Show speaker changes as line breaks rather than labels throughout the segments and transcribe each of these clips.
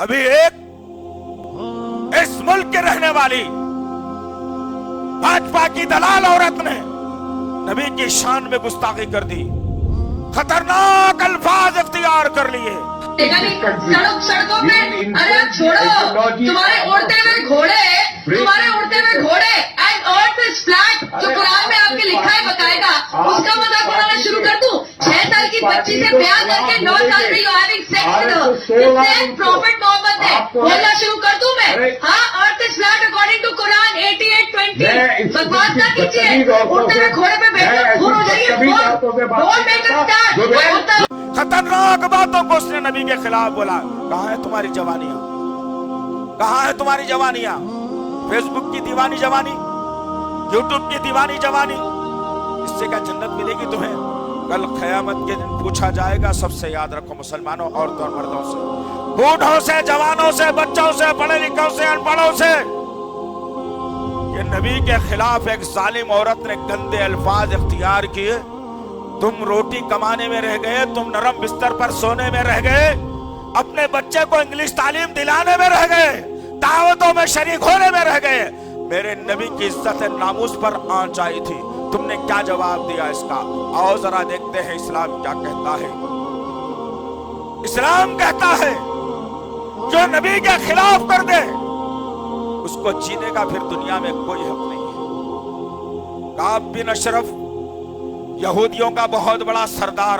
ابھی ایک اس ملک کے رہنے والی بھاجپا کی دلال عورت نے نبی کی شان میں گستاخی کر دی، خطرناک الفاظ اختیار کر لیے۔
سڑکوں پہ ارے چھوڑو، تمہارے اڑتے ہوئے گھوڑے اینڈ ارتھ از فلیٹ جو قرآن میں آپ کے لکھا ہے باقاعدہ، اس کا مذاق اڑانا شروع کر دوں؟ 6 سال کی بچی سے بیاہ کر کے 9 سال میں you having sex with prophet Muhammad نے بولنا شروع کر دوں میں؟ ہاں، earth is flat according to Quran 88:20۔ بکواس نہ کیجیے، اڑتے ہوئے گھوڑے پہ بیٹھ کر ہو جائیے، ڈونٹ میک اے اسٹارٹ۔
خطرناک باتوں کو اس نے نبی کے خلاف بولا۔ کہاں ہے تمہاری جوانیاں؟ کہاں ہے تمہاری جوانیاں؟ فیس بک کی دیوانی جوانی، یوٹیوب کی دیوانی جوانی، اس سے کیا جنت ملے گی تمہیں؟ کل قیامت کے دن پوچھا جائے گا سب سے، یاد رکھو مسلمانوں، عورتوں اور مردوں سے، بوڑھوں سے، جوانوں سے، بچوں سے، پڑھے لکھوں سے، ان پڑھوں سے، کہ نبی کے خلاف ایک ظالم عورت نے گندے الفاظ اختیار کیے۔ تم روٹی کمانے میں رہ گئے، تم نرم بستر پر سونے میں رہ گئے، اپنے بچے کو انگلش تعلیم دلانے میں رہ گئے، دعوتوں میں شریک ہونے میں رہ گئے، میرے نبی کی عزت ناموس پر آنچ آئی تھی۔ تم نے کیا جواب دیا اس کا؟ آؤ ذرا دیکھتے ہیں اسلام کیا کہتا ہے۔ اسلام کہتا ہے جو نبی کے خلاف کر دے اس کو جینے کا پھر دنیا میں کوئی حق نہیں ہے۔ کعب بن اشرف یہودیوں کا بہت بڑا سردار،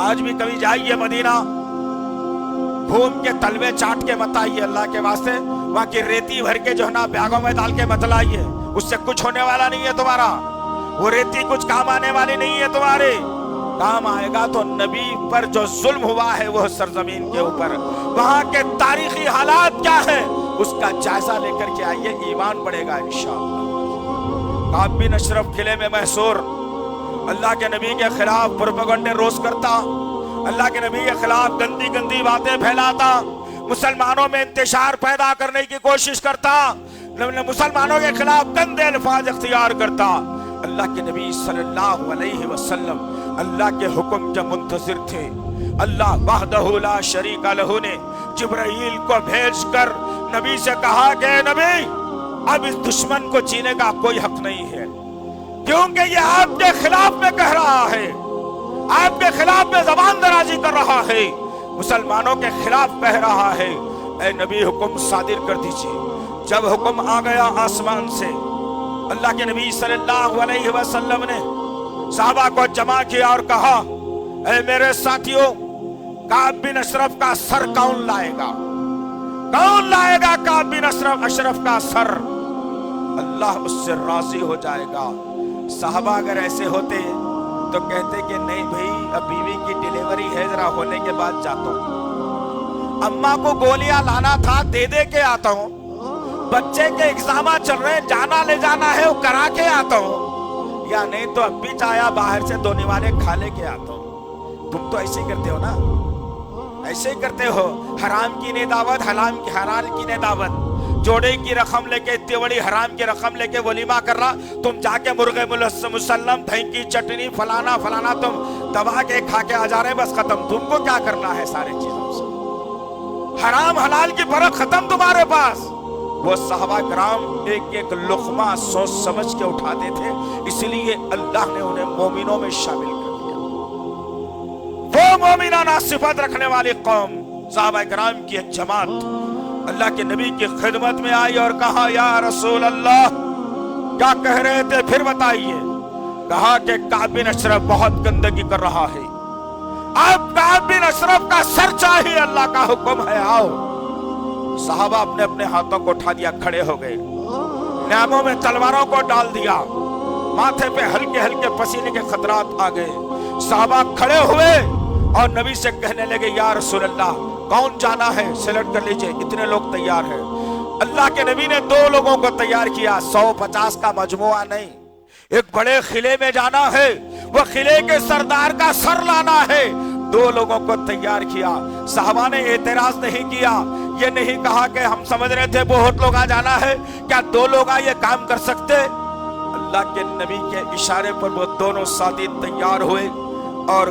آج بھی کبھی جائیے مدینہ، گھوم کے تلوے چاٹ کے مت آئیے اللہ کے واسطے، وہاں کی ریتی بھر کے جو ہے نا بیگوں میں ڈال کے مت لائیے، اس سے کچھ ہونے والا نہیں ہے تمہارا، وہ ریتی کچھ کام آنے والی نہیں ہے تمہارے۔ کام آئے گا تو نبی پر جو ظلم ہوا ہے وہ سرزمین کے اوپر، وہاں کے تاریخی حالات کیا ہیں اس کا جائزہ لے کر کے آئیے، ایمان بڑھے گا انشاءاللہ۔ کعب بن اشرف قلعے میں محصور، اللہ کے نبی کے خلاف پروپیگنڈے روز کرتا، اللہ کے نبی کے خلاف گندی گندی باتیں پھیلاتا، مسلمانوں میں انتشار پیدا کرنے کی کوشش کرتا، مسلمانوں کے خلاف گندے الفاظ اختیار کرتا۔ اللہ کے نبی صلی اللہ علیہ وسلم اللہ کے حکم کے منتظر تھے۔ اللہ وحدہ لا شریک لہ نے جبرائیل کو بھیج کر نبی سے کہا کہ نبی اب اس دشمن کو جینے کا کوئی حق نہیں ہے، کیونکہ یہ آپ کے خلاف میں کہہ رہا ہے، آپ کے خلاف میں زبان درازی کر رہا ہے، مسلمانوں کے خلاف کہہ رہا ہے، اے نبی حکم صادر کر دیجئے۔ جب حکم آ گیا آسمان سے، اللہ کے نبی صلی اللہ علیہ وسلم نے صحابہ کو جمع کیا اور کہا، اے میرے ساتھیوں، کعب بن اشرف کا سر کون لائے گا؟ کون لائے گا کعب بن اشرف کا سر؟ اللہ اس سے راضی ہو جائے گا۔ صحابہ اگر ایسے ہوتے تو کہتے کہ نہیں بھائی، اب بیوی کی ڈیلیوری ہے، ذرا ہونے کے بعد جاتا ہوں، اماں کو گولیاں لانا تھا دے دے کے آتا ہوں، بچے کے اگزامات چل رہے ہیں جانا لے جانا ہے وہ کرا کے آتا ہوں، یا نہیں تو اب بھی چایا باہر سے 2 نوالے کھا لے کے آتا ہوں۔ تم تو ایسے ہی کرتے ہو نا، ایسے ہی کرتے ہو، حرام کی نہیں دعوت، حلال کی نہیں دعوت، جوڑے کی رقم لے کے، اتنی بڑی حرام کی رقم لے کے ولیمہ کر رہا، تم جا کے مرغے مسلم، دہی کی چٹنی، فلانا فلانا تم دبا کے کھا کے آ جا رہے، بس ختم۔ تم کو کیا کرنا ہے سارے چیزوں سے؟ حرام حلال کی فرق ختم تمہارے پاس۔ وہ صحابہ کرام ایک ایک لقمہ سوچ سمجھ کے اٹھاتے تھے، اس لیے اللہ نے انہیں مومنوں میں شامل کر دیا۔ وہ مومنانہ صفات رکھنے والی قوم، صحابہ کرام کی ایک جماعت اللہ کے نبی کی خدمت میں آئی اور کہا، یا رسول اللہ، کیا کہہ رہے تھے پھر بتائیے؟ کہا کہ کعب بن اشرف بہت گندگی کر رہا ہے، اب کعب بن اشرف کا سر چاہیے، اللہ کا حکم ہے، آؤ۔ صحابہ اپنے اپنے ہاتھوں کو اٹھا دیا، کھڑے ہو گئے، نیاموں میں تلواروں کو ڈال دیا، ماتھے پہ ہلکے ہلکے پسینے کے خطرات آ گئے۔ صحابہ کھڑے ہوئے اور نبی سے کہنے لگے، یا رسول اللہ، کون جانا ہے سلیکٹ کر لیجئے، اتنے لوگ تیار ہیں۔ اللہ کے نبی نے 2 لوگوں کو تیار کیا، 150 کا مجموعہ نہیں، ایک بڑے قلعے میں جانا ہے، وہ قلعے کے سردار کا سر لانا ہے، 2 لوگوں کو تیار کیا۔ صحابہ نے اعتراض نہیں کیا، یہ نہیں کہا کہ ہم سمجھ رہے تھے بہت لوگ آ جانا ہے، کیا 2 لوگ یہ کام کر سکتے؟ اللہ کے نبی کے اشارے پر وہ دونوں ساتھی تیار ہوئے، اور